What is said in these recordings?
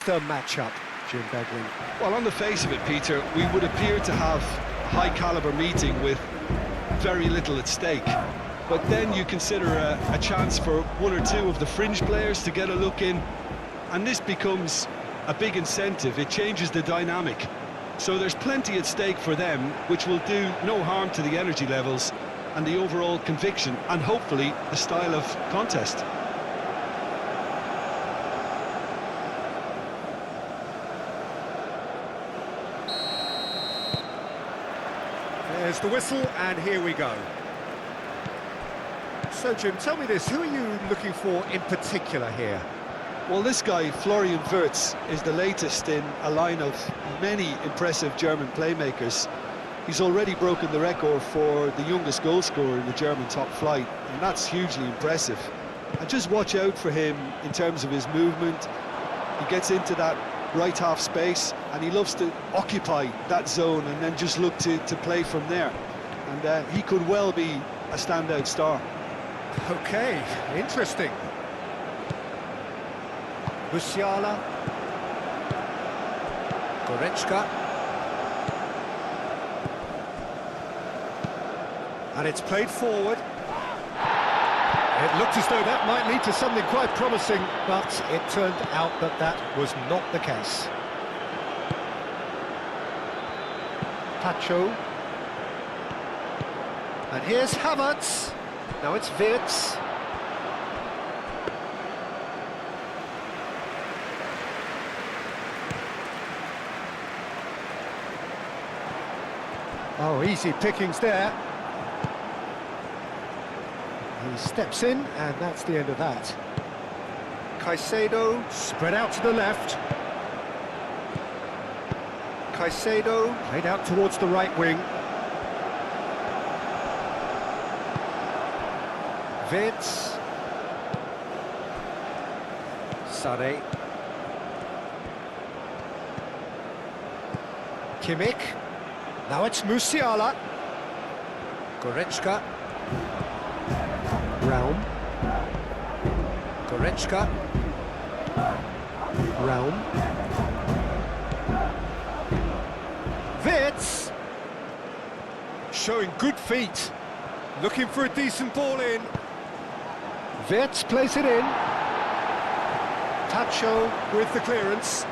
The matchup, Jim Begley. Well, on the face of it, Peter, we would appear to have a high-caliber meeting with very little at stake. But then you consider a chance for one or two of the fringe players to get a look in, and this becomes a big incentive. It changes the dynamic. So there's plenty at stake for them, which will do no harm to the energy levels and the overall conviction, and hopefully the style of contest. There's the whistle, and here we go. So, Jim, tell me this, who are you looking for in particular here? Well, this guy, Florian Wirtz, is the latest in a line of many impressive German playmakers. He's already broken the record for the youngest goal scorer in the German top flight, and that's hugely impressive. And just watch out for him in terms of his movement. He gets into that right half space, and he loves to occupy that zone and then just look to play from there. And he could well be a standout star. Okay, interesting. Musiala. Goretzka. And it's played forward. It looked as though that might lead to something quite promising, but it turned out that that was not the case. Pacho. And here's Havertz. Now it's Wirtz. Oh, easy pickings there. He steps in, and that's the end of that. Caicedo, spread out to the left. Caicedo, played out towards the right wing. Wirtz. Sade. Kimmich. Now it's Musiala. Goretzka. Raum. Goretzka. Raum. Wirtz. Showing good feet. Looking for a decent ball in. Wirtz plays it in. Tacho with the clearance.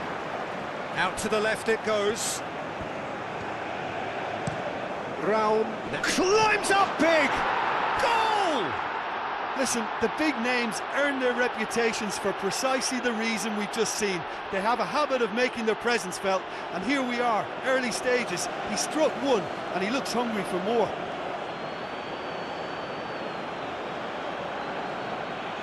Out to the left it goes. Raum climbs up big! Goal! Listen, the big names earn their reputations for precisely the reason we've just seen. They have a habit of making their presence felt, and here we are, early stages. He struck one, and he looks hungry for more.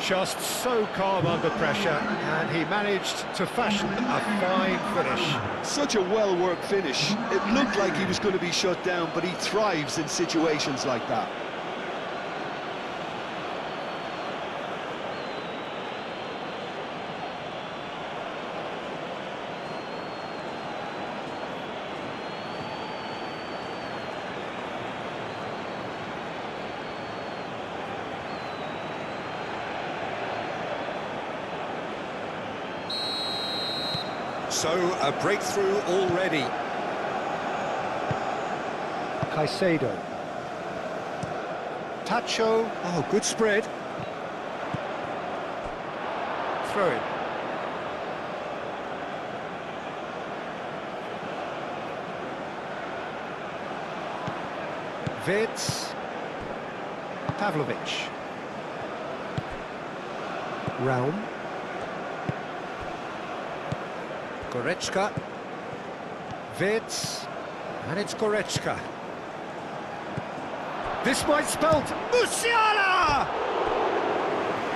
Just so calm under pressure, and he managed to fashion a fine finish. Such a well-worked finish. It looked like he was going to be shut down, but he thrives in situations like that. So, a breakthrough already. Caicedo. Tacho. Oh, good spread. Throw it. Wirtz. Pavlovic. Raum. Goretzka. Wirtz. And it's Goretzka. This might spell Musiala!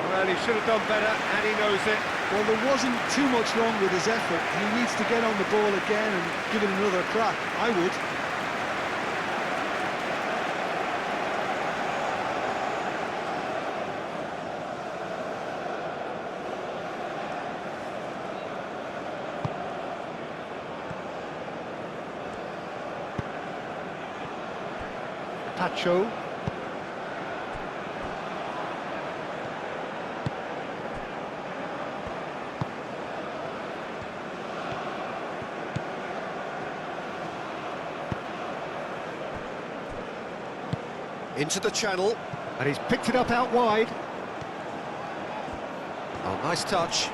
Well, he should have done better, and he knows it. Well, there wasn't too much wrong with his effort. He needs to get on the ball again and give it another crack. I would. Tacho. Into the channel. And he's picked it up out wide. Oh, nice touch.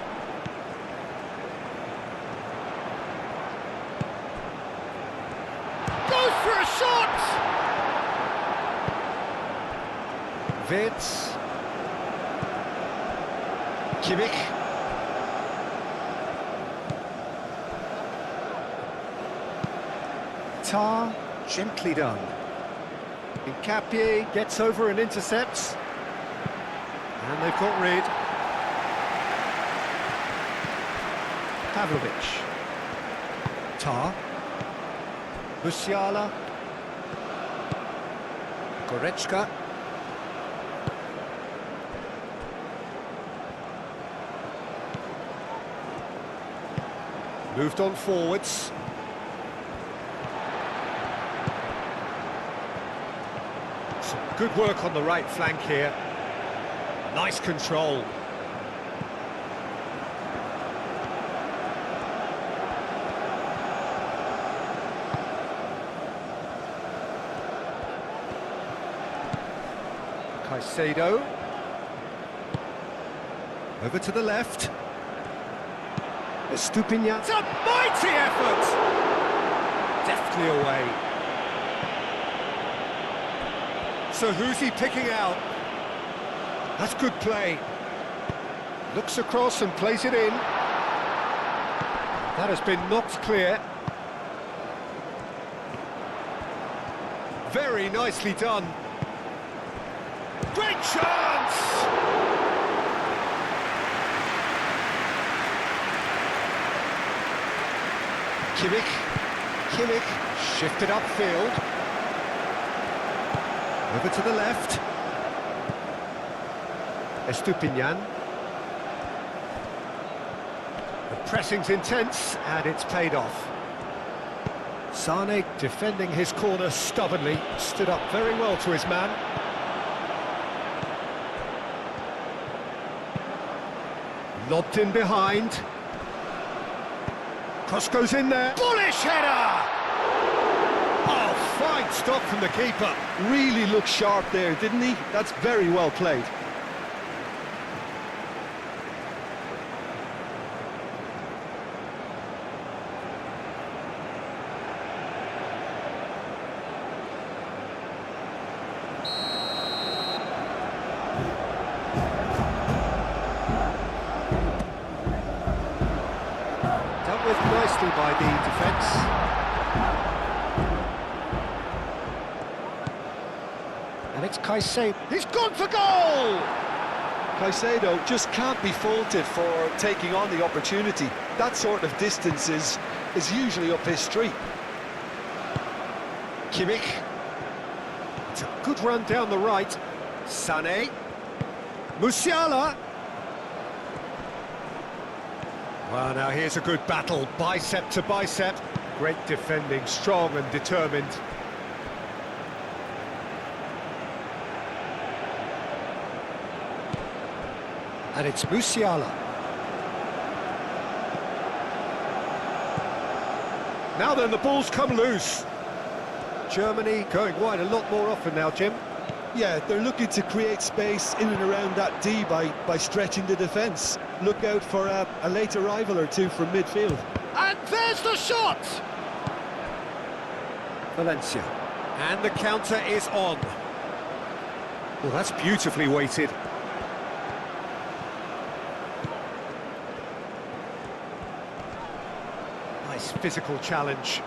Goes for a shot! Wirtz. Kimmich. Tar, gently done. Nkapie gets over and intercepts. And they've got rid. Pavlovic. Tar. Musiala. Goretzka. Moved on forwards. Some good work on the right flank here. Nice control. Caicedo. Over to the left. Estupinian. It's a mighty effort! Deftly away. So who's he picking out? That's good play. Looks across and plays it in. That has been knocked clear. Very nicely done. Great chance! Kimmich shifted upfield. Over to the left. Estupinian. The pressing's intense and it's paid off. Sane defending his corner stubbornly, stood up very well to his man. Lobbed in behind. Cross goes in there. Bullish header! Oh, fine stop from the keeper. Really looked sharp there, didn't he? That's very well played. Dealt with nicely by the defence. And it's Caicedo. He's gone for goal! Caicedo just can't be faulted for taking on the opportunity. That sort of distance is usually up his street. Kimmich. It's a good run down the right. Sané. Musiala. Well, now here's a good battle, bicep to bicep. Great defending, strong and determined. And it's Musiala. Now then, the ball's come loose. Germany going wide a lot more often now, Jim. Yeah, they're looking to create space in and around that D by stretching the defence. Look out for a late arrival or two from midfield. And there's the shot! Valencia. And the counter is on. Well, that's beautifully weighted. Nice physical challenge.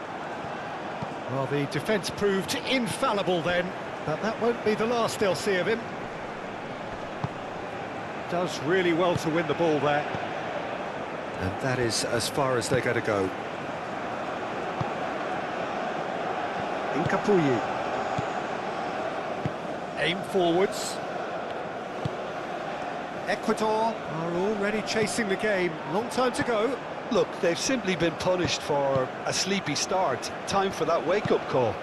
Well, the defence proved infallible then, but that won't be the last they'll see of him. Does really well to win the ball there. And that is as far as they're going to go. Nkapie. Aim forwards. Ecuador are already chasing the game. Long time to go. Look, they've simply been punished for a sleepy start. Time for that wake-up call.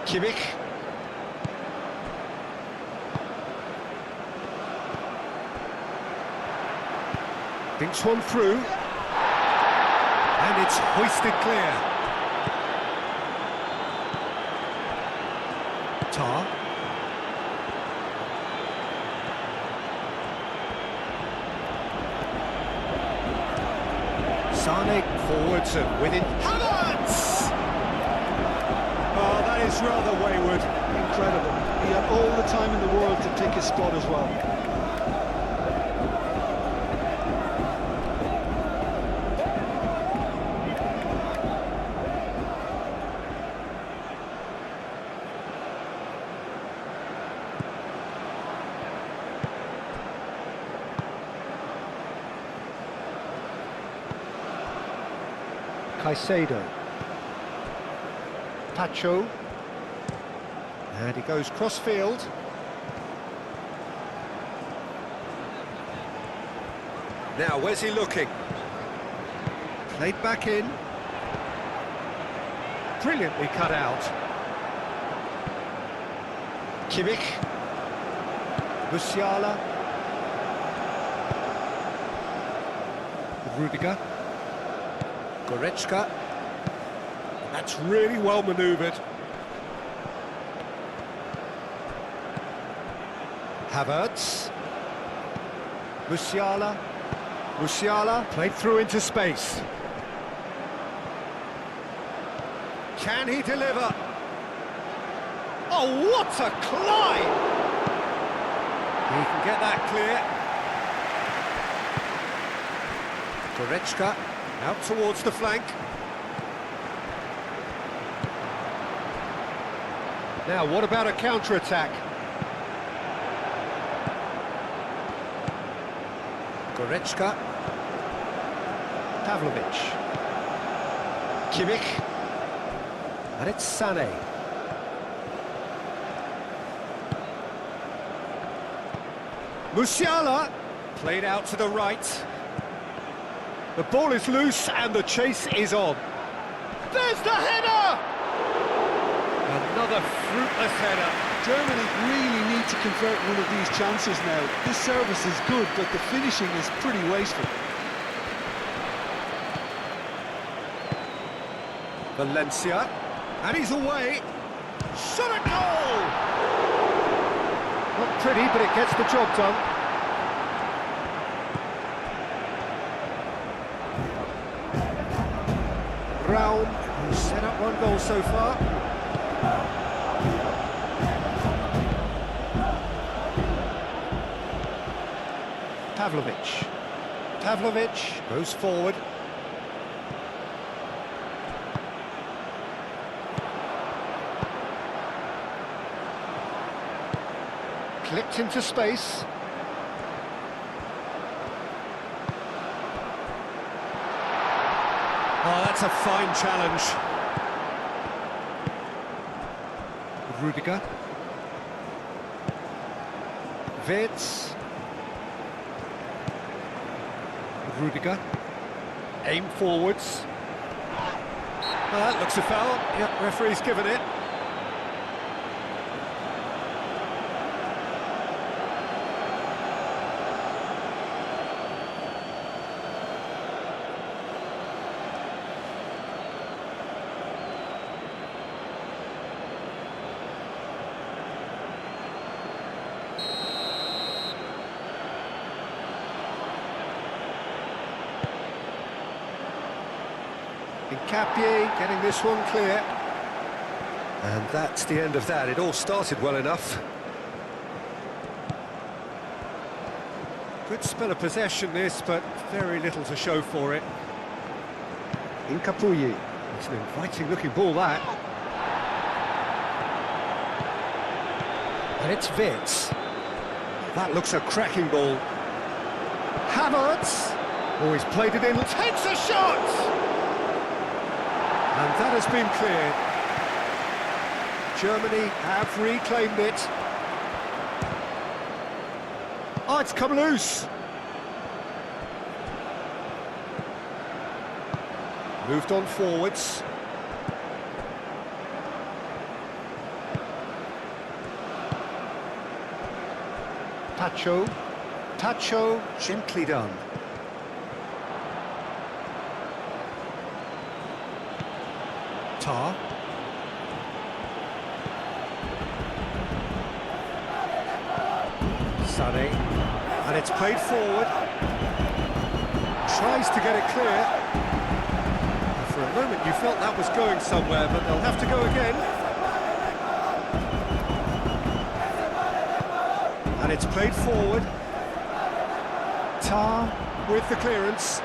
Kimmich. Thinks one through. And it's hoisted clear. Tar. Sane forwards and within. Havertz! Oh, that is rather wayward. Incredible. He had all the time in the world to pick his spot as well. Caicedo. Pacho. And he goes cross-field. Now, where's he looking? Played back in. Brilliantly cut out. Kimmich. Musiala. Rudiger. Goretzka. That's really well manoeuvred. Havertz. Musiala. Musiala played through into space. Can he deliver? Oh, what a climb! He can get that clear. Goretzka out towards the flank. Now, what about a counter-attack? Goretzka. Pavlovic. Kimmich. And it's Sané. Musiala. Played out to the right. The ball is loose and the chase is on. There's the header! Another fruitless header. Germany really need to convert one of these chances now. This service is good, but the finishing is pretty wasteful. Valencia. And he's away. Shot a goal! Not pretty, but it gets the job done. Raum, who's set up one goal so far. Pavlovic. Pavlovic goes forward. Clipped into space. Oh, that's a fine challenge. Rudiger. Wirtz. Rudiger. Aim forwards. Oh, that looks a foul. Yep, referee's given it. Capier getting this one clear. And that's the end of that. It all started well enough. Good spell of possession this, but very little to show for it. Incapuyi. It's an inviting looking ball, that. And it's Wirtz. That looks a cracking ball. Havertz. Oh, he's played it in, takes a shot! And that has been cleared. Germany have reclaimed it. Oh, it's come loose. Moved on forwards. Pacho. Pacho, gently done. Tar. Sunny. And it's played forward. Tries to get it clear. And for a moment you felt that was going somewhere, but they'll have to go again. And it's played forward. Tar with the clearance.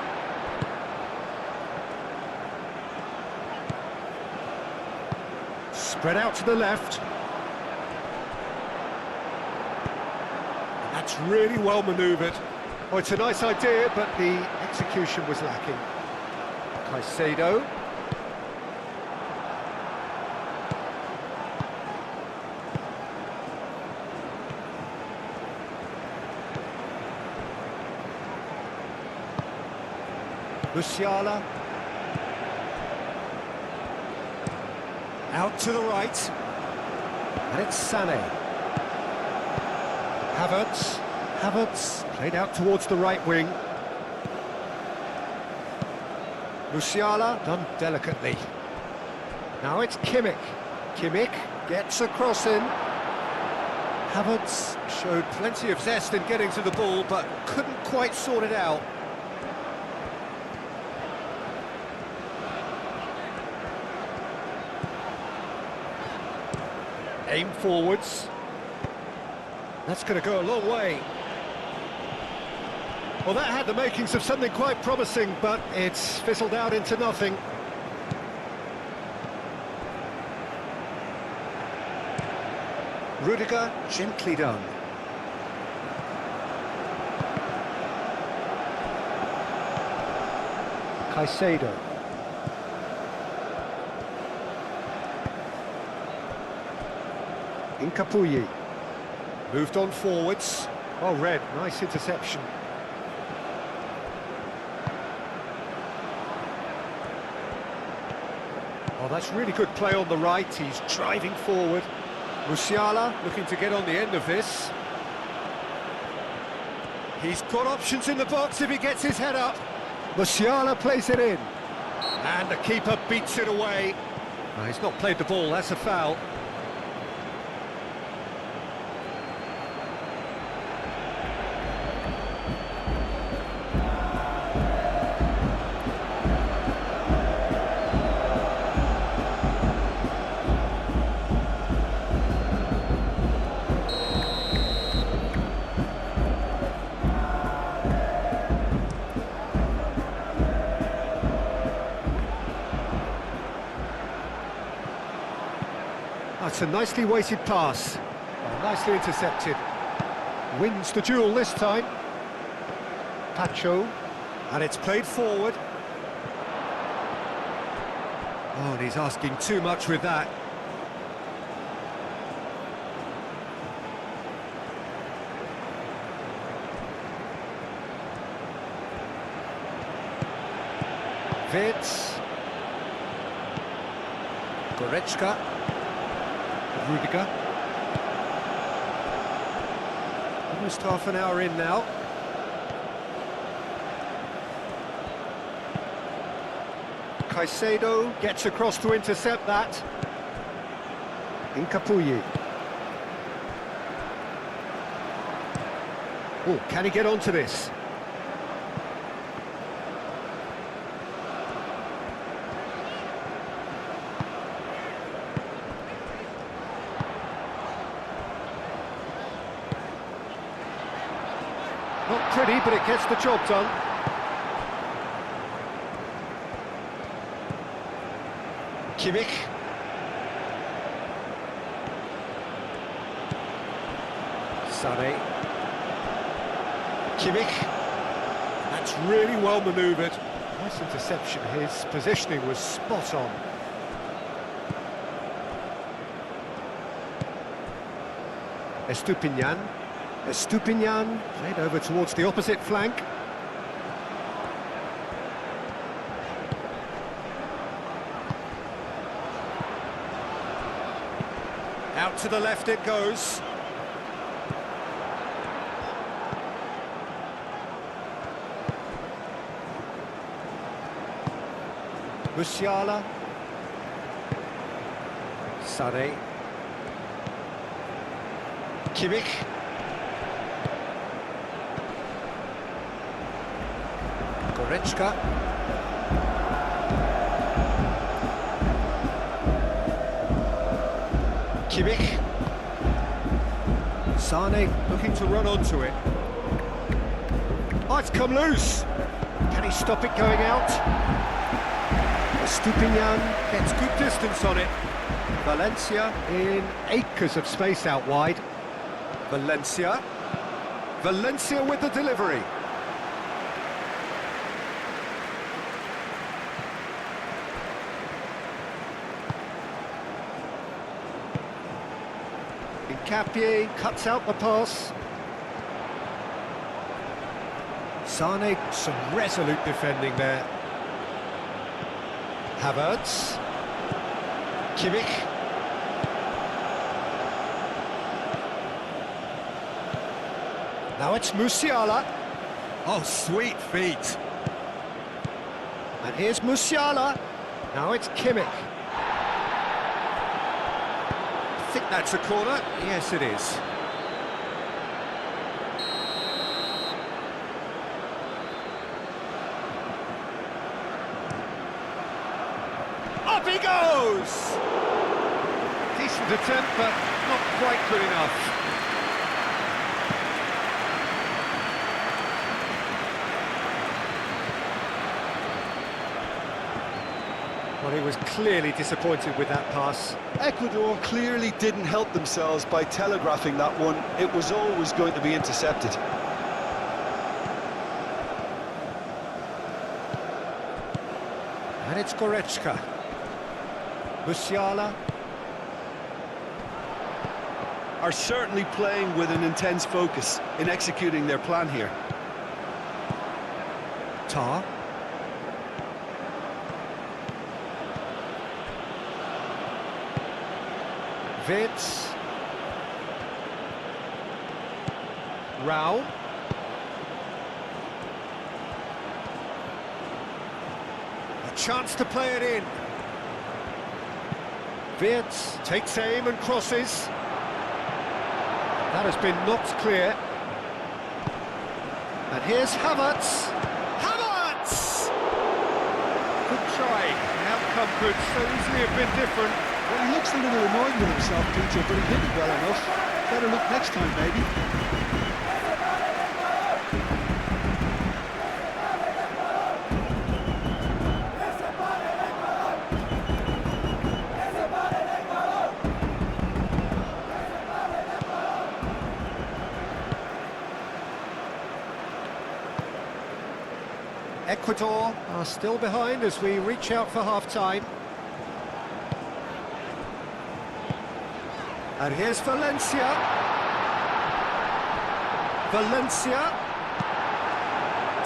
Spread out to the left. And that's really well manoeuvred. Oh, it's a nice idea, but the execution was lacking. Caicedo. Musiala. Out to the right. And it's Sané. Havertz played out towards the right wing. Musiala done delicately. Now it's Kimmich. Kimmich gets a cross in. Havertz showed plenty of zest in getting to the ball, but couldn't quite sort it out. Aim forwards. That's going to go a long way. Well, that had the makings of something quite promising, but it's fizzled out into nothing. Rudiger, gently done. Caicedo. Incapuyi. Moved on forwards. Oh, Red, nice interception. Oh, that's really good play on the right. He's driving forward. Musiala looking to get on the end of this. He's got options in the box if he gets his head up. Musiala plays it in. And the keeper beats it away. He's not played the ball, that's a foul. That's a nicely weighted pass. Oh, nicely intercepted. Wins the duel this time. Pacho. And it's played forward. Oh, and he's asking too much with that. Wirtz. Goretzka. Rudiger. Almost half an hour in now. Caicedo gets across to intercept that. Incapuyi. Oh, can he get onto this? Not pretty, but it gets the job done. Kimmich. Sané. Kimmich. That's really well manoeuvred. Nice interception. His positioning was spot on. Estupinian. Estupinian played over towards the opposite flank. Out to the left it goes. Musiala. Sané. Kimmich. Goretzka. Kimmich. Sane looking to run onto it. Oh, it's come loose. Can he stop it going out? Stupinian gets good distance on it. Valencia in acres of space out wide. Valencia. Valencia with the delivery. Capie cuts out the pass. Sane, some resolute defending there. Havertz. Kimmich. Now it's Musiala. Oh, sweet feet. And here's Musiala. Now it's Kimmich. I think that's a corner. Yes, it is. Up he goes! Decent attempt, but not quite good enough. Well, he was clearly disappointed with that pass. Ecuador clearly didn't help themselves by telegraphing that one. It was always going to be intercepted. And it's Goretzka. Musiala. Are certainly playing with an intense focus in executing their plan here. Tar. Vitz. Rao. A chance to play it in. Vitz takes aim and crosses. That has been knocked clear. And here's Havertz. Havertz! Good try. The outcome could so easily have been different. Well, he looks a little annoyed with himself, Peter, but he did it well enough. Better look next time, maybe. Ecuador are still behind as we reach out for half-time. And here's Valencia. Valencia.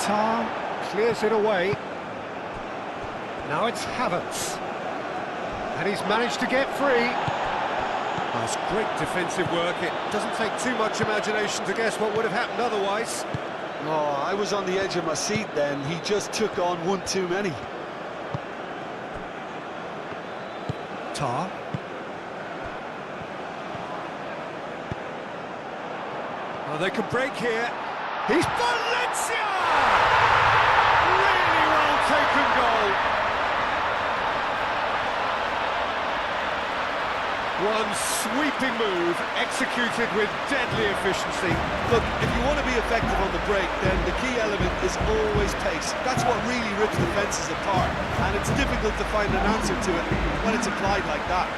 Tar clears it away. Now it's Havertz. And he's managed to get free. That's great defensive work. It doesn't take too much imagination to guess what would have happened otherwise. Oh, I was on the edge of my seat then. He just took on one too many. Tar. Oh, they can break here. He's Valencia! Really well taken goal. One sweeping move, executed with deadly efficiency. Look, if you want to be effective on the break, then the key element is always pace. That's what really rips defences apart, and it's difficult to find an answer to it when it's applied like that.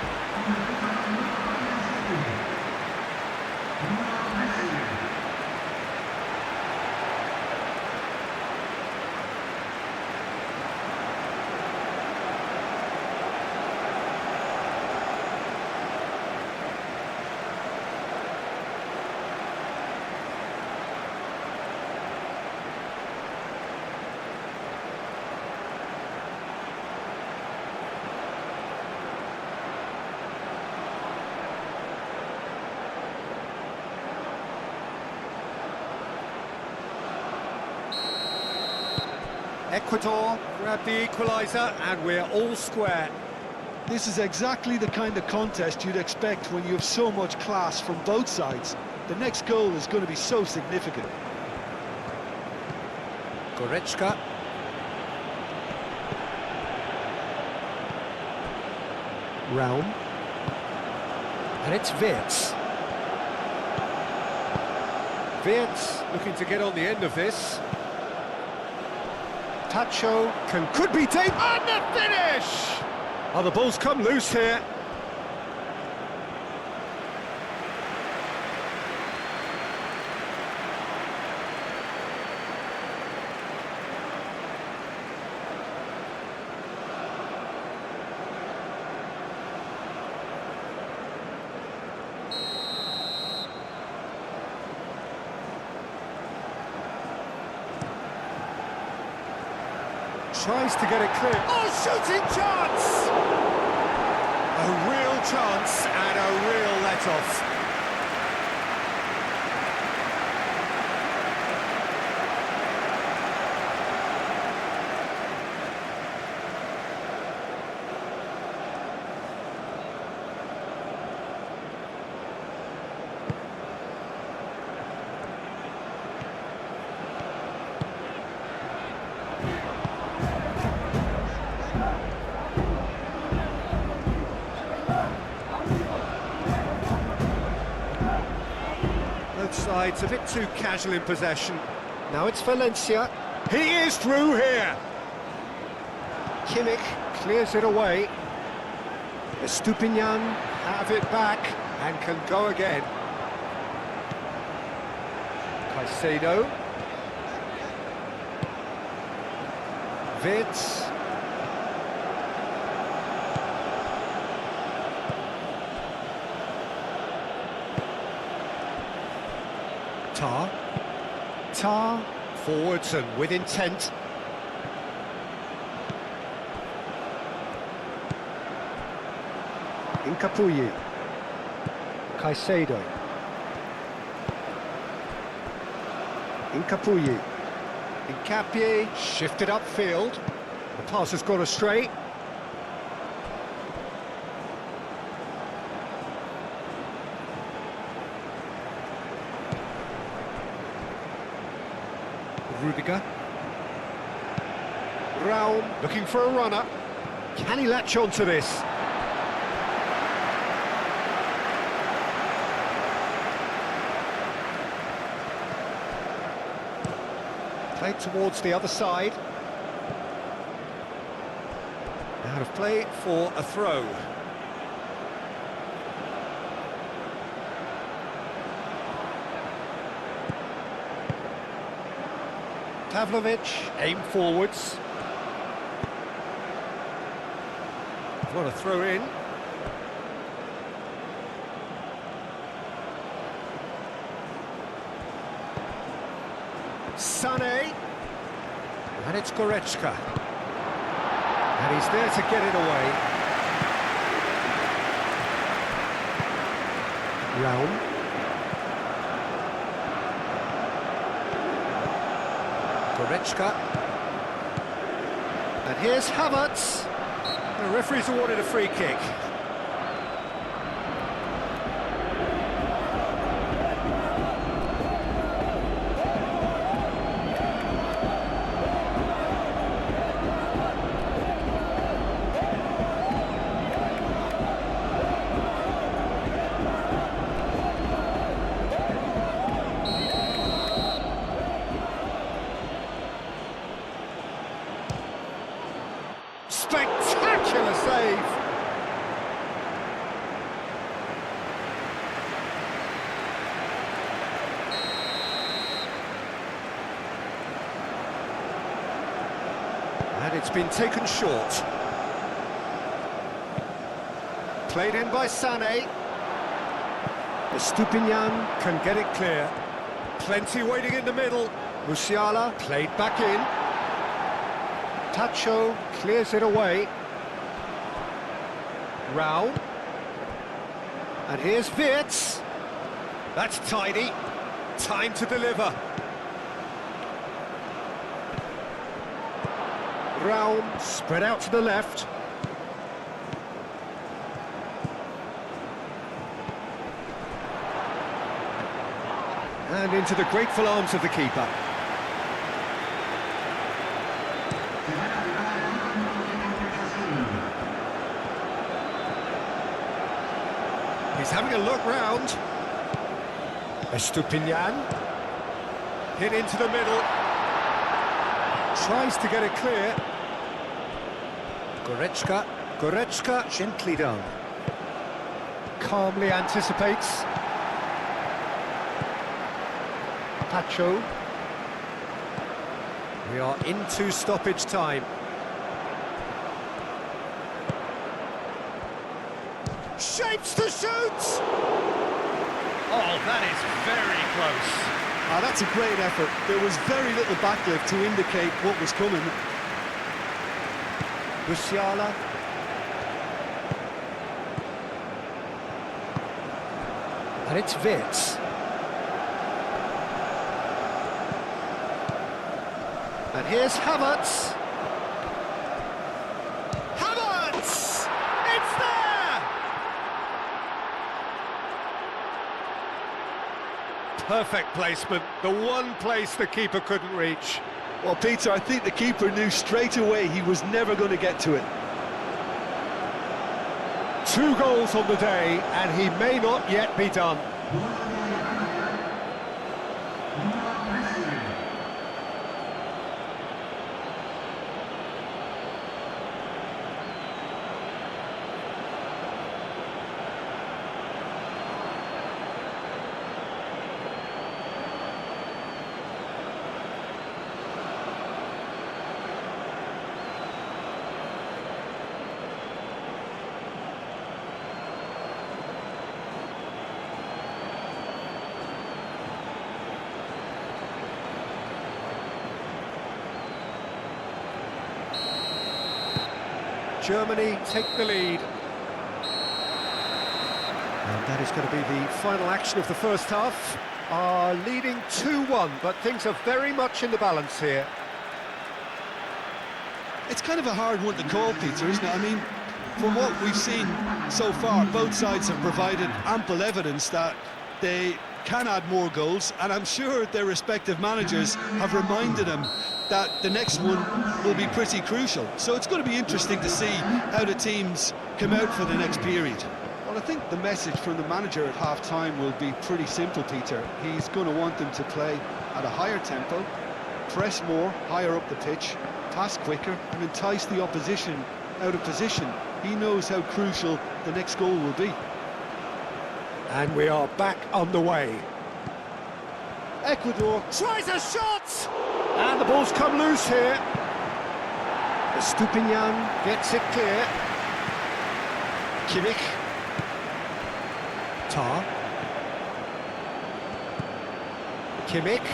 Ecuador grab the equaliser and we're all square. This is exactly the kind of contest you'd expect when you have so much class from both sides. The next goal is going to be so significant. Goretzka. Realm. And it's Wirtz. Wirtz looking to get on the end of this. Tacho could be taken. And the finish! Oh, the ball's come loose here. Tries to get it clear. Oh, shooting chance! A real chance and a real let-off. Both sides a bit too casual in possession. Now it's Valencia. He is through here. Kimmich clears it away. Estupinian Have it back and can go again. Caicedo. Wirtz. Tar. Forwards and with intent. Incapuyi. Caicedo. Incapuyi. Incapie shifted upfield. The pass has gone astray. Rudiger. Raum looking for a runner. Can he latch on to this? Played towards the other side. Out of play for a throw. Pavlovic, aim forwards. What a throw in. Sané. And it's Goretzka. And he's there to get it away. Realm. Goretzka. And here's Havertz. The referee's awarded a free kick. Spectacular save! And it's been taken short. Played in by Sané. Estupinian Can get it clear. Plenty waiting in the middle. Musiala Played back in. Tacho clears it away. Raul. And here's Wirtz. That's tidy. Time to deliver. Raul spread out to the left. And into the grateful arms of the keeper. He's having a look round. Estupinian. Hit into the middle. Tries to get it clear. Goretzka gently done. Calmly anticipates. Pacho. We are into stoppage time. Shapes to shoot! Oh, that is very close. Ah, that's a great effort. There was very little backlift to indicate what was coming. Musiala. And it's Wirtz. And here's Havertz. Havertz! It's there! Perfect placement, the one place the keeper couldn't reach. Well, Peter, I think the keeper knew straight away he was never going to get to it. 2 goals on the day, and he may not yet be done. Germany take the lead. And that is going to be the final action of the first half. Are leading 2-1, but things are very much in the balance here. It's kind of a hard one to call, Peter, isn't it? I mean, from what we've seen so far, both sides have provided ample evidence that they can add more goals, and I'm sure their respective managers have reminded them that the next one will be pretty crucial. So it's going to be interesting to see how the teams come out for the next period. Well, I think the message from the manager at half-time will be pretty simple, Peter. He's going to want them to play at a higher tempo, press more, higher up the pitch, pass quicker, and entice the opposition out of position. He knows how crucial the next goal will be. And we are back on the way. Ecuador tries a shot! And the ball's come loose here. Estupinian gets it clear. Kimmich. Tar. Kimmich.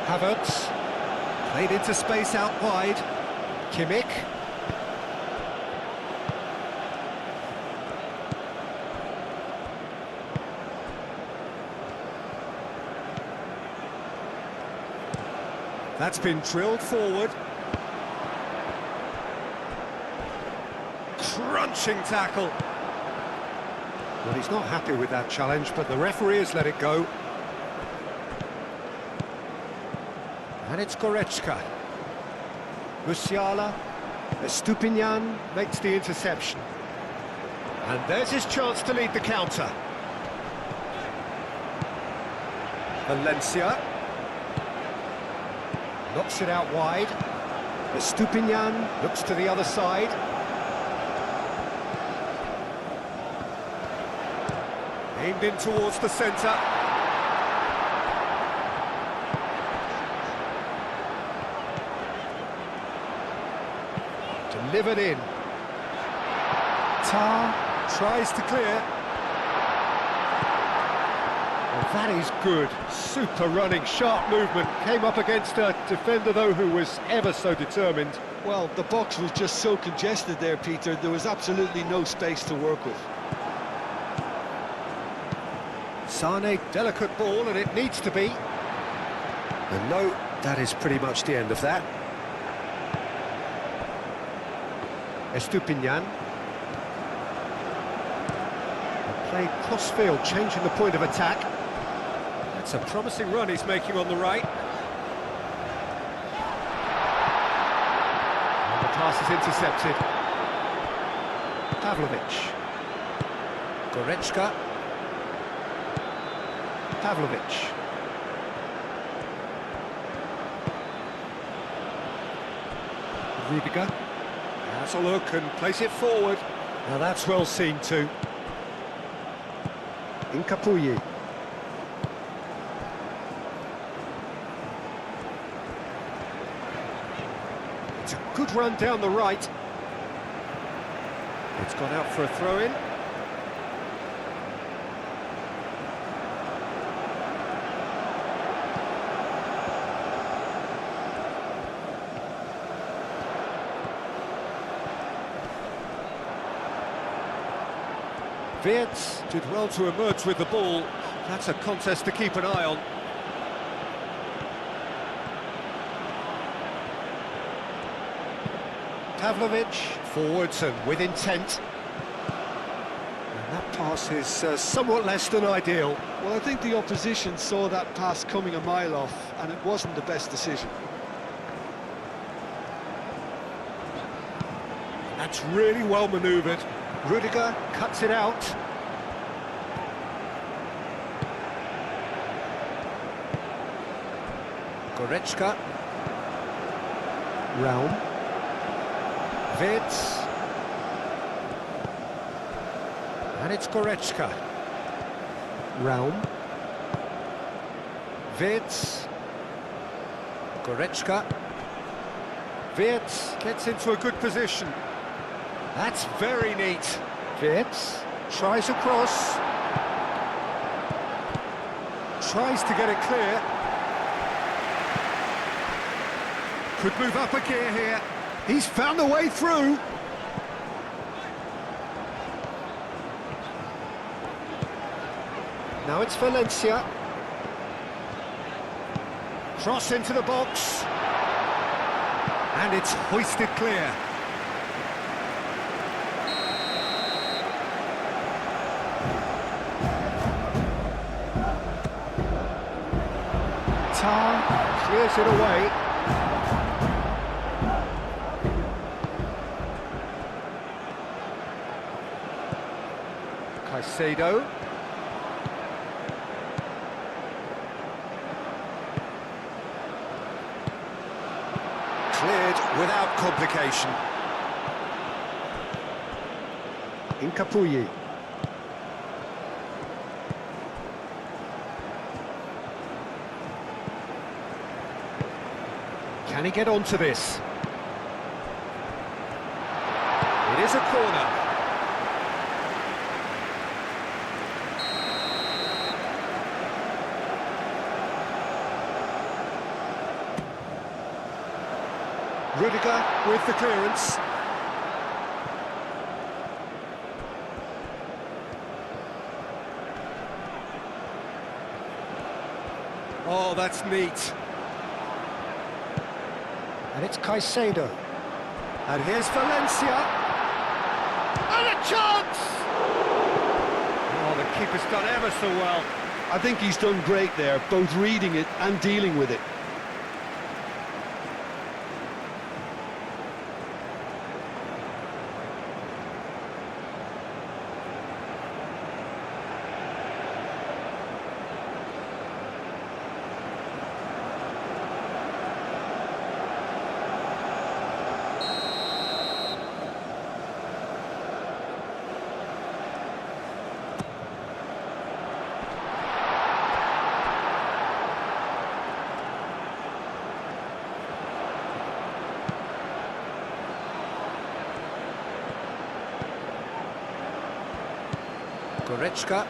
Havertz. Played into space out wide. Kimmich. That's been drilled forward. Crunching tackle. Well, he's not happy with that challenge, but the referee has let it go. And it's Goretzka. Musiala. Estupinian makes the interception. And there's his chance to lead the counter. Valencia. Knocks it out wide. Estupinian looks to the other side. Aimed in towards the centre. Delivered in. Tar tries to clear. Well, that is good. Super running, sharp movement. Came up against a defender, though, who was ever so determined. Well, the box was just so congested there, Peter. There was absolutely no space to work with. Sane, delicate ball, and it needs to be. And no, that is pretty much the end of that. Estupinian. Played cross-field, changing the point of attack. It's a promising run he's making on the right. And the pass is intercepted. Pavlovic. Goretzka. Pavlovic. Rudiger. Has a look and place it forward. Now that's well seen too. Incapuyi. It's a good run down the right. It's gone out for a throw-in. Wirtz. Did well to emerge with the ball. That's a contest to keep an eye on. Pavlovic. Forwards and with intent. And that pass is somewhat less than ideal. Well, I think the opposition saw that pass coming a mile off, and it wasn't the best decision. That's really well manoeuvred. Rudiger cuts it out. Goretzka. Raum. Wirtz. And it's Goretzka. Raum. Wirtz. Goretzka. Wirtz Gets into a good position. That's very neat. Wirtz tries across. Tries to get it clear. Could move up a gear here. He's found a way through. Now it's Valencia. Cross into the box. And it's hoisted clear. Tar clears it away. Caicedo. Cleared without complication. Incapuyi. Can he get onto this? It is a corner. Rudiger with the clearance. Oh, that's neat. And it's Caicedo. And here's Valencia. And a chance! Oh, the keeper's done ever so well. I think he's done great there, both reading it and dealing with it. Goretzka.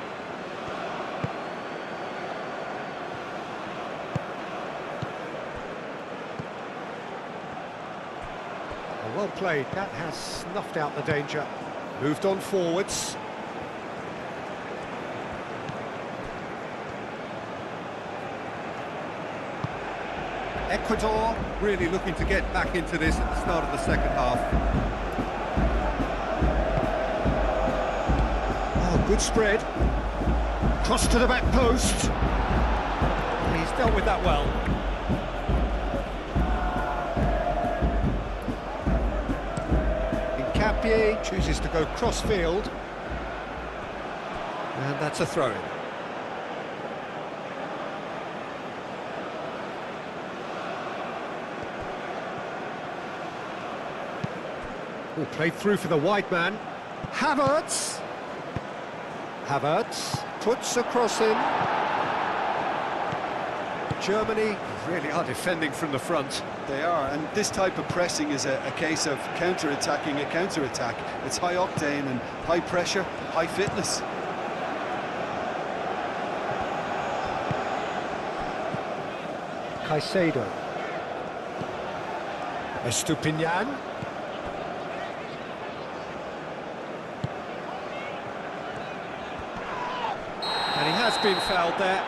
Well played. That has snuffed out the danger. Moved on forwards. Ecuador really looking to get back into this at the start of the second half. Oh, good spread. Cross to the back post. He's dealt with that well. Incapié chooses to go cross-field. And that's a throw-in. Oh, played through for the wide man. Havertz. Havertz puts a cross in. Germany really are defending from the front. They are, and this type of pressing is a case of counter-attacking a counter-attack. It's high octane and high pressure, high fitness. Caicedo. Estupinian. And he has been fouled there.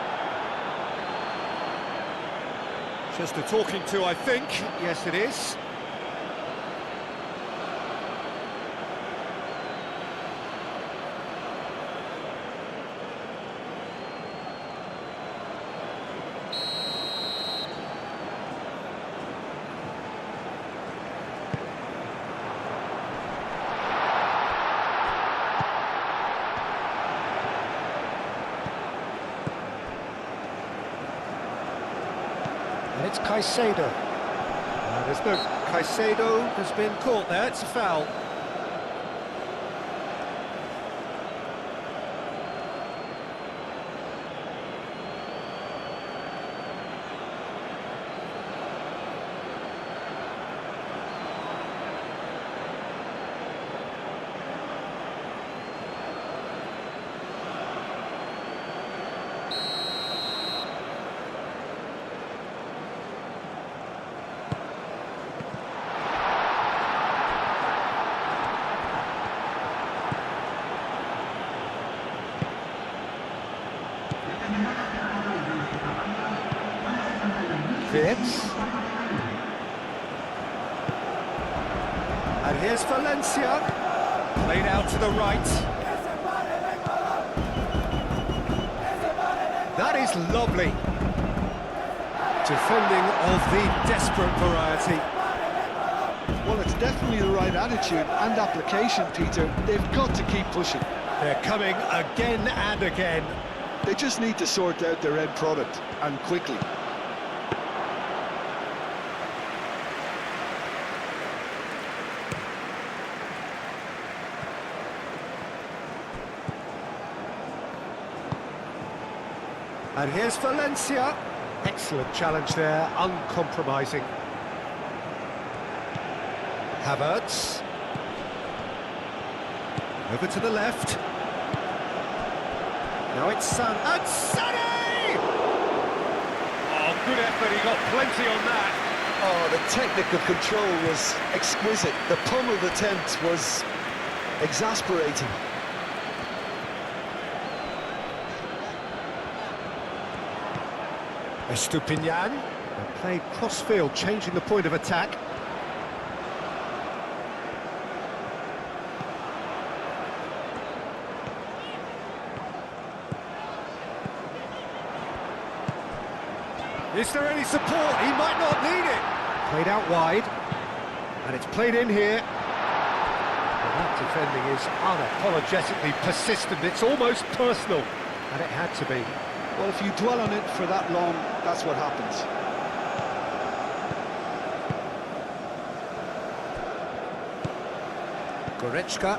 Just a talking to, I think. Yes, it is. And it's Caicedo. There's no Caicedo has been caught there. It's a foul. Fitz. And here's Valencia. Played out to the right. That is lovely. Defending of the desperate variety. Well, it's definitely the right attitude and application, Peter. They've got to keep pushing. They're coming again and again. They just need to sort out their end product, and quickly. And here's Valencia. Excellent challenge there, uncompromising. Havertz. Over to the left. Now it's Son. And Sonny! Oh, good effort. He got plenty on that. Oh, the technical control was exquisite. The pummeled attempt was exasperating. Estupinian. Played cross-field, changing the point of attack. Is there any support? He might not need it. Played out wide. And it's played in here. Well, that defending is unapologetically persistent. It's almost personal. And it had to be. Well, if you dwell on it for that long, that's what happens. Goretzka.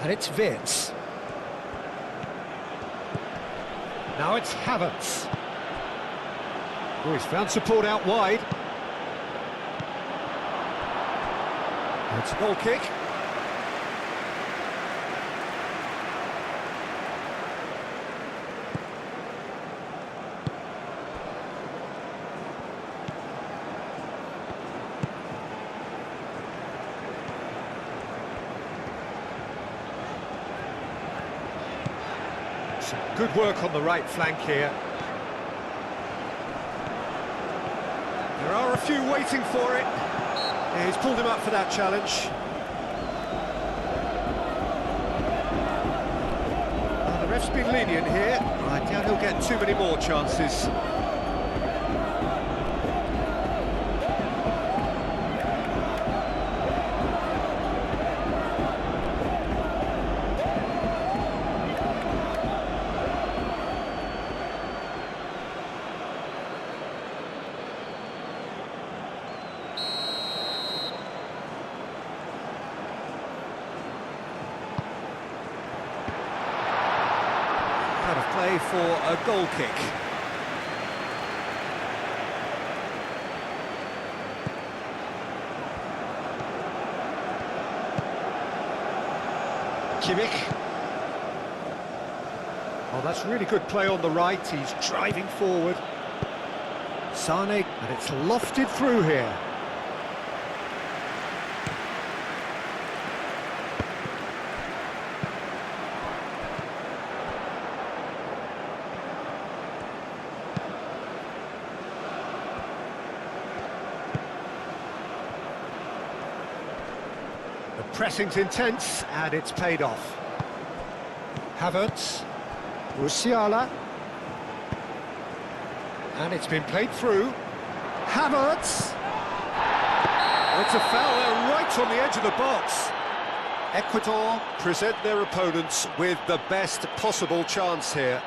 And it's Wirtz. Now it's Havertz. Oh, he's found support out wide. It's a goal kick. Some good work on the right flank here. There are a few waiting for it. Yeah, he's pulled him up for that challenge. Well, the ref's been lenient here. I doubt he'll get too many more chances. for a goal kick. Kimmich. Oh, that's really good play on the right. He's driving forward. Sane, and it's lofted through here. The pressing's intense, and it's paid off. Havertz. Musiala. And it's been played through. Havertz. It's a foul there right on the edge of the box. Ecuador present their opponents with the best possible chance here.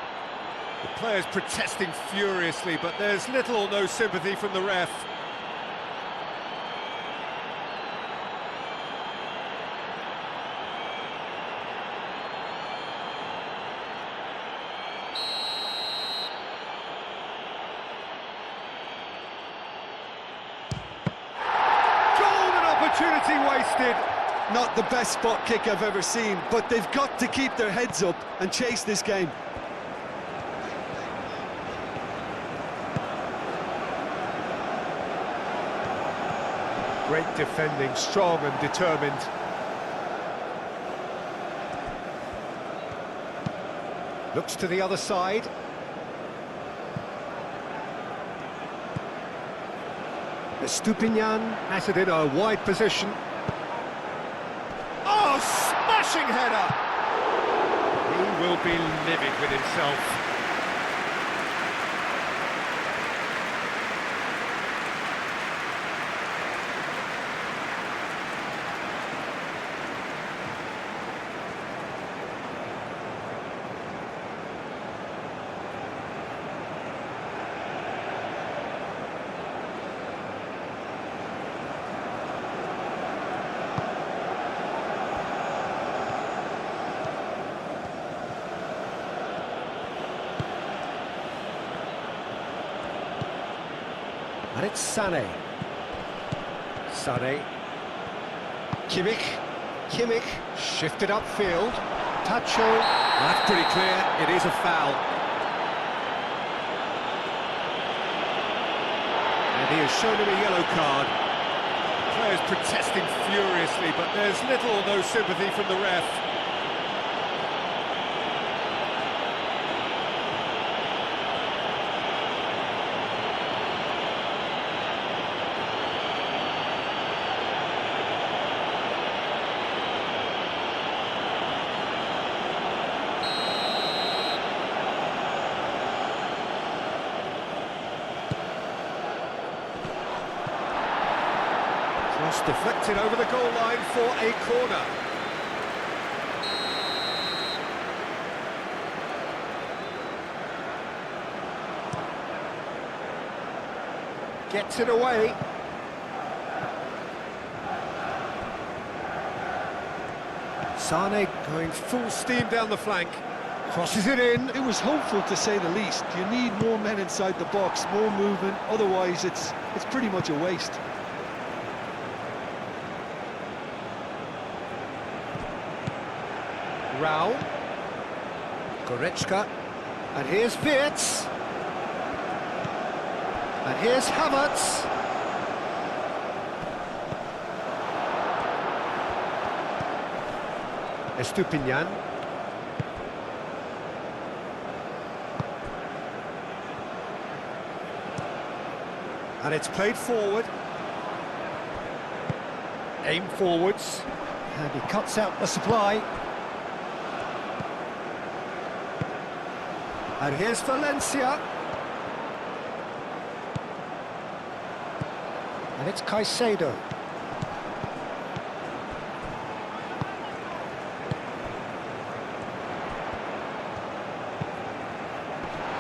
The players protesting furiously, but there's little or no sympathy from the ref. Opportunity wasted. Not the best spot kick I've ever seen, but they've got to keep their heads up and chase this game. Great defending, strong and determined. Looks to the other side. Estupinian has it in a wide position. Oh, smashing header! He will be livid with himself. And it's Sane. Sane. Kimmich shifted upfield. Tacho. That's pretty clear, it is a foul. And he has shown him a yellow card. Players protesting furiously, but there's little or no sympathy from the ref. Cross deflected over the goal line for a corner. Gets it away. Sane going full steam down the flank. Crosses it in. It was hopeful, to say the least. You need more men inside the box, more movement, otherwise it's pretty much a waste. Rao. Goretzka. And here's Wirtz. And here's Havertz. Estupinian. And it's played forward. Aim forwards. And he cuts out the supply. And here's Valencia. And it's Caicedo.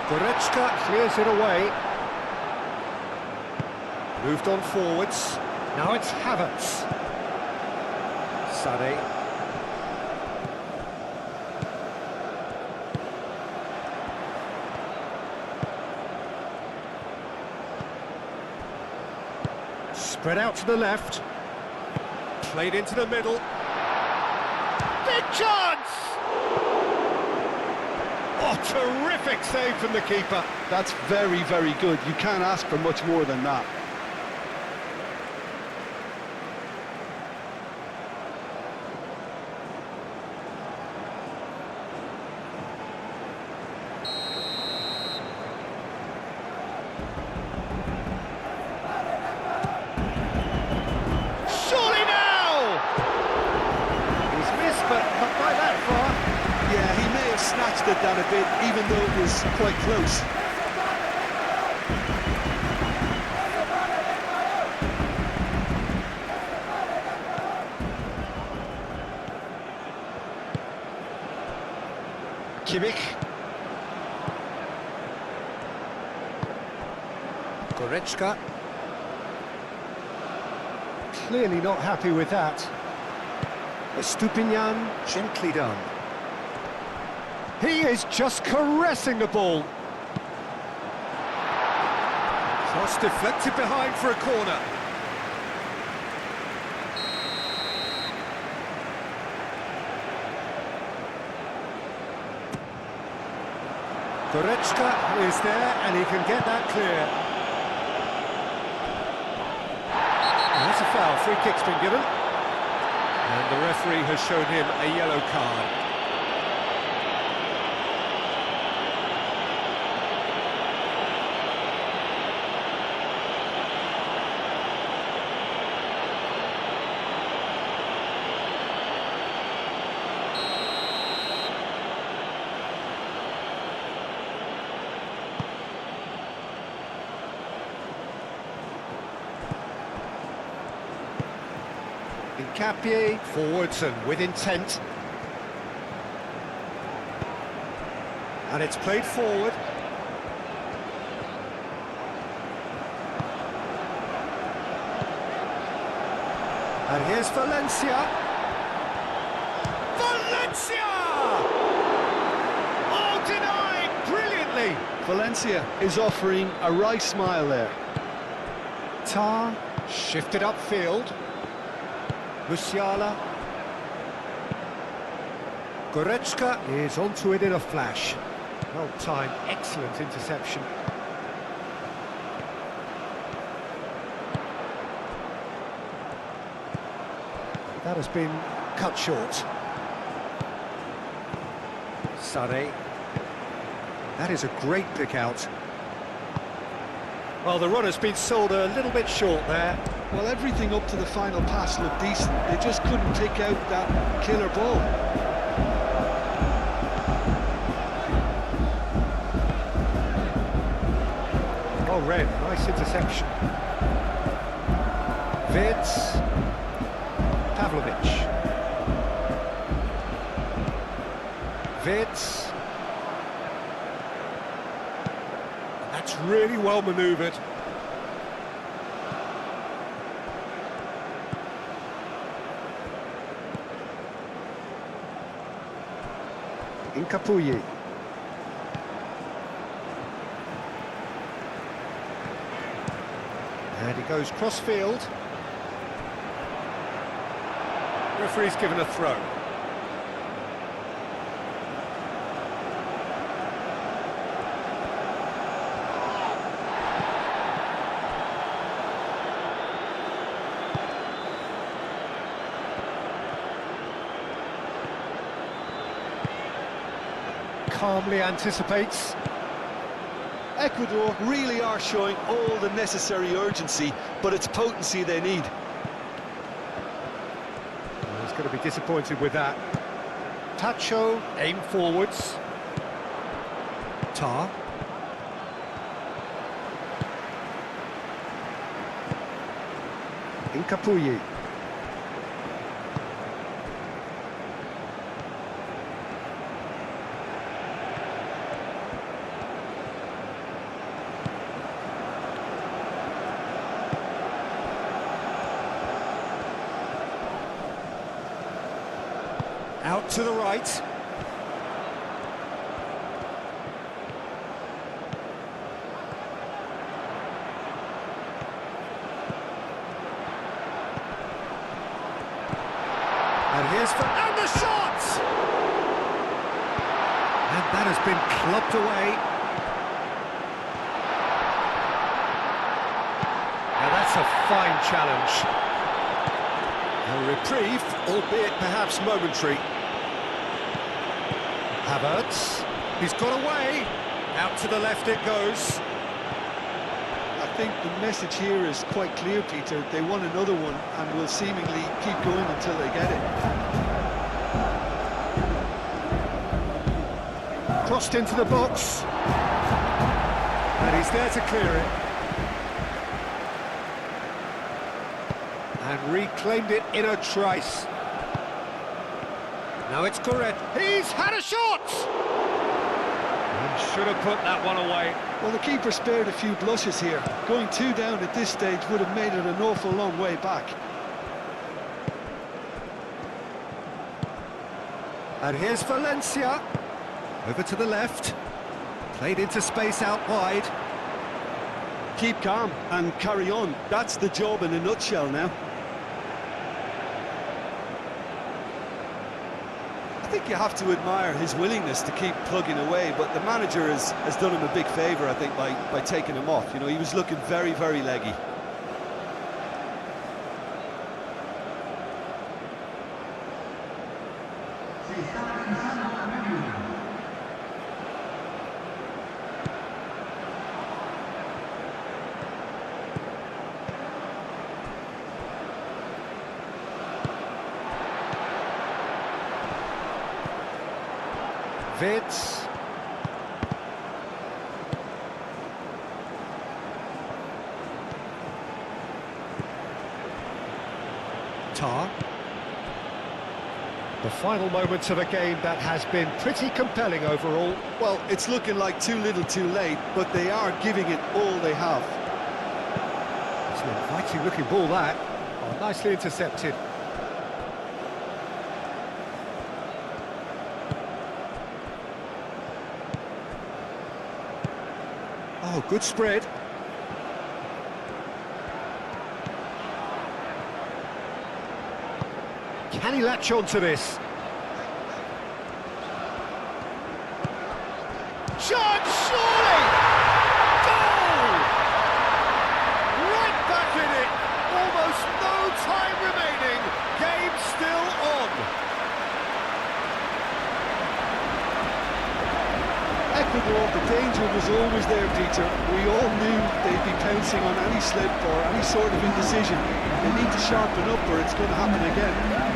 Goretzka clears it away. Moved on forwards. Now it's Havertz. Sane. Spread out to the left. Played into the middle. Big chance! Oh, terrific save from the keeper. That's very, very good. You can't ask for much more than that. Surely now! He's missed, but not by that far. Yeah, he may have snatched at that a bit, even though it was quite close. Kimmich. Goretzka. Clearly not happy with that. Stupinian, gently done. He is just caressing the ball. Cross deflected behind for a corner. Goretzka is there, and he can get that clear. And that's a foul. Free kick's been given. And the referee has shown him a yellow card. Capie forwards and with intent. And it's played forward. And here's Valencia. Valencia! Oh, denied brilliantly. Valencia is offering a right smile there. Tar shifted upfield. Musiala. Goretzka is onto it in a flash. Well timed, excellent interception. That has been cut short. Sade. That is a great pick out. Well, the run has been sold a little bit short there. Well, everything up to the final pass looked decent. They just couldn't pick out that killer ball. Oh, Red, nice interception. Vids. Pavlovic. Vids. That's really well manoeuvred. Incapuyi. And he goes cross-field. Referee's given a throw. Calmly anticipates. Ecuador really are showing all the necessary urgency, but it's potency they need. He's going to be disappointed with that. Tacho, aim forwards. Tar. Incapuyi. Out to the right. And the shot! And that has been clubbed away. Now that's a fine challenge. A reprieve, albeit perhaps momentary. Havertz, he's got away. Out to the left it goes. I think the message here is quite clear, Peter. They want another one and will seemingly keep going until they get it. Crossed into the box. And he's there to clear it. And reclaimed it in a trice. Now it's correct. He's had a shot! He should have put that one away. Well, the keeper spared a few blushes here. Going 2 down at this stage would have made it an awful long way back. And here's Valencia. Over to the left. Played into space out wide. Keep calm and carry on. That's the job in a nutshell now. I think you have to admire his willingness to keep plugging away, but the manager has done him a big favour, I think, by taking him off. You know, he was looking very, very leggy. Vids. Tar. The final moments of a game that has been pretty compelling overall. Well, it's looking like too little too late, but they are giving it all they have. It's an inviting looking ball, that. Oh, nicely intercepted. Oh, good spread. Can he latch on to this? Shot, surely! Goal! Right back in it. Almost no time remaining. Game still on. Ecuador, the danger was always there, Peter. We all knew they'd be pouncing on any slip or any sort of indecision. They need to sharpen up or it's going to happen again.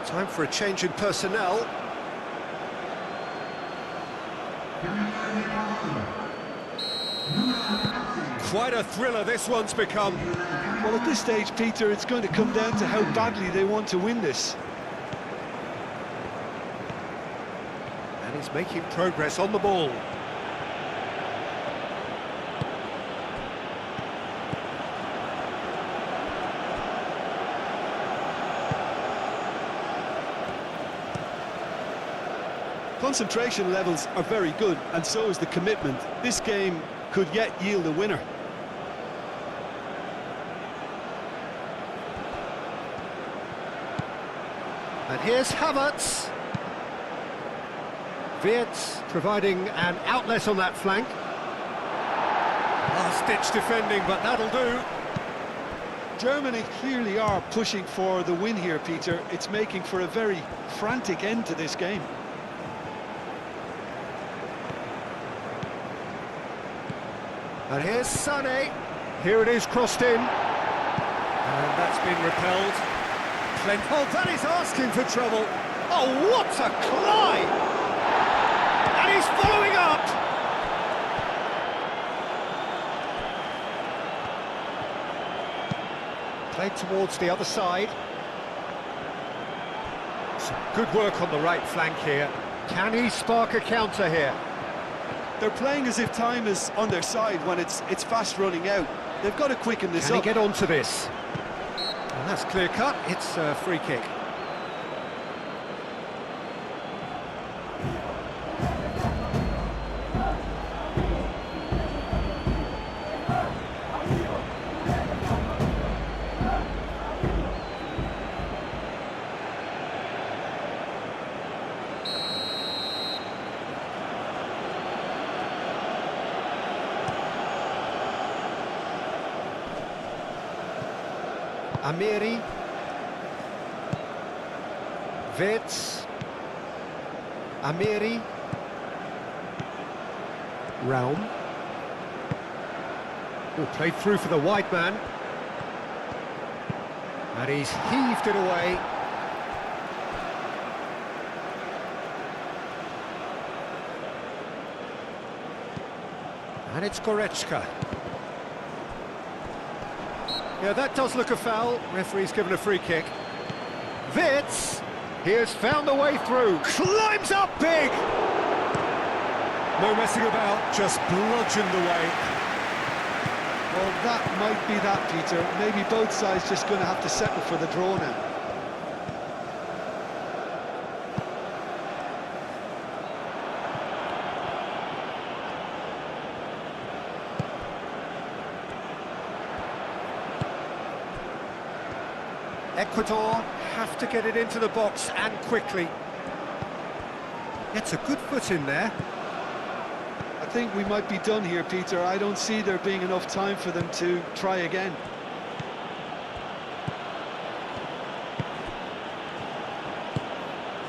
Time for a change in personnel. Quite a thriller this one's become. Well, at this stage, Peter, it's going to come down to how badly they want to win this. And he's making progress on the ball. Concentration levels are very good, and so is the commitment. This game could yet yield a winner. And here's Havertz. Wirtz providing an outlet on that flank. Last-ditch defending, but that'll do. Germany clearly are pushing for the win here, Peter. It's making for a very frantic end to this game. And here's Sané. Here it is, crossed in. And that's been repelled. Oh, that is asking for trouble. Oh, what a climb! And he's following up. Played towards the other side. Some good work on the right flank here. Can he spark a counter here? They're playing as if time is on their side when it's fast running out. They've got to quicken this Can he up. get onto this? And that's clear cut. It's a free kick. Amiri, Vets, Amiri, Raum. Oh, played through for the wide man. And he's heaved it away. And it's Goretzka. Yeah, that does look a foul. Referee's given a free kick. Wits, he has found a way through. Climbs up big! No messing about, just bludgeoned away. Well, that might be that, Peter. Maybe both sides just going to have to settle for the draw now. Ecuador have to get it into the box and quickly. Gets a good foot in there. I think we might be done here, Peter. I don't see there being enough time for them to try again.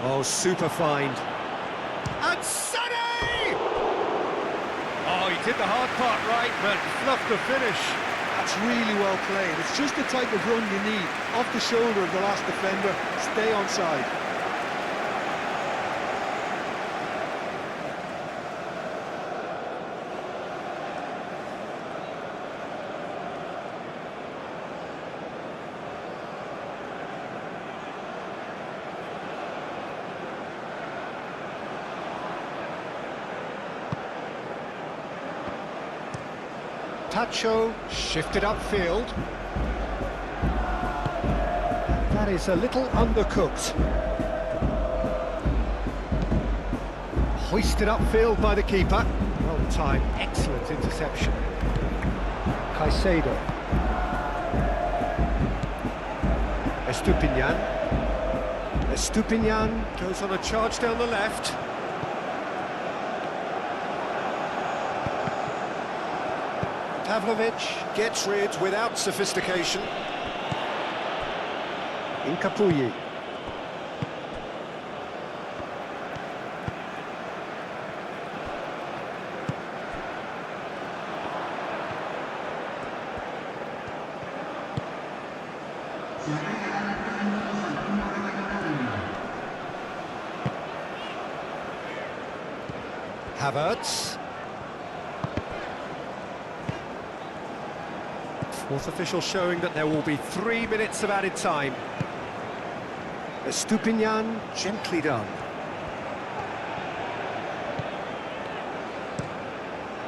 Oh, super find. And Sonny! Oh, he did the hard part right, but fluffed the finish. That's really well played. It's just the type of run you need. Off the shoulder of the last defender, stay onside. Tacho shifted upfield. That is a little undercooked. Hoisted upfield by the keeper. Well timed, excellent interception. Caicedo. Estupinian. Estupinian goes on a charge down the left. Pavlovic gets rid without sophistication. Incapuyi. Havertz. Fourth official showing that there will be 3 minutes of added time. Estupinian, gently done.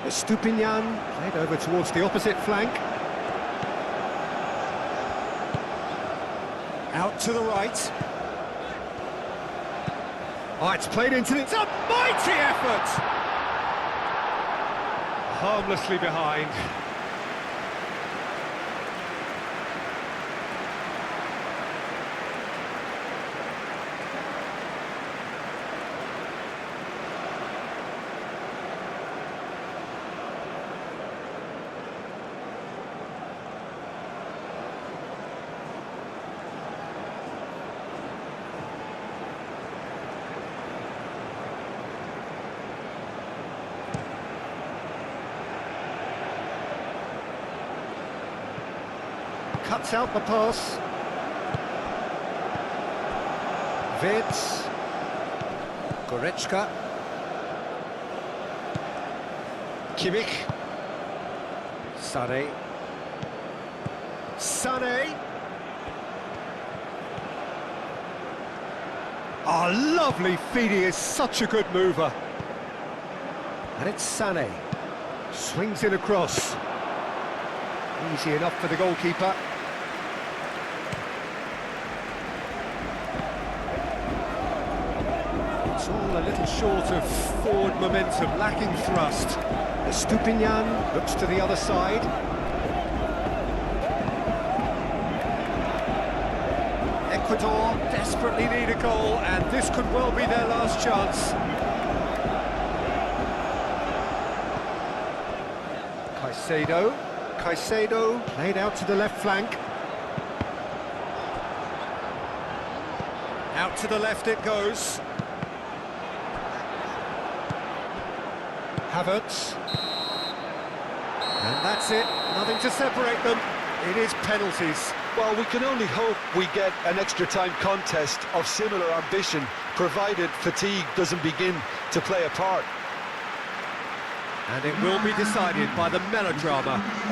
Estupinian, played over towards the opposite flank. Out to the right. Oh, it's played into it's a mighty effort! Harmlessly behind. Cuts out the pass. Vids. Goretzka. Kimmich. Sané. Sané. Oh, lovely feed, he is such a good mover. And it's Sané. Swings it across. Easy enough for the goalkeeper. It's all a little short of forward momentum, lacking thrust. Estupinian looks to the other side. Ecuador desperately need a goal, and this could well be their last chance. Caicedo played out to the left flank. Out to the left it goes. Havertz. And that's it, nothing to separate them. It is penalties. Well, we can only hope we get an extra-time contest of similar ambition, provided fatigue doesn't begin to play a part. And it will be decided by the melodrama of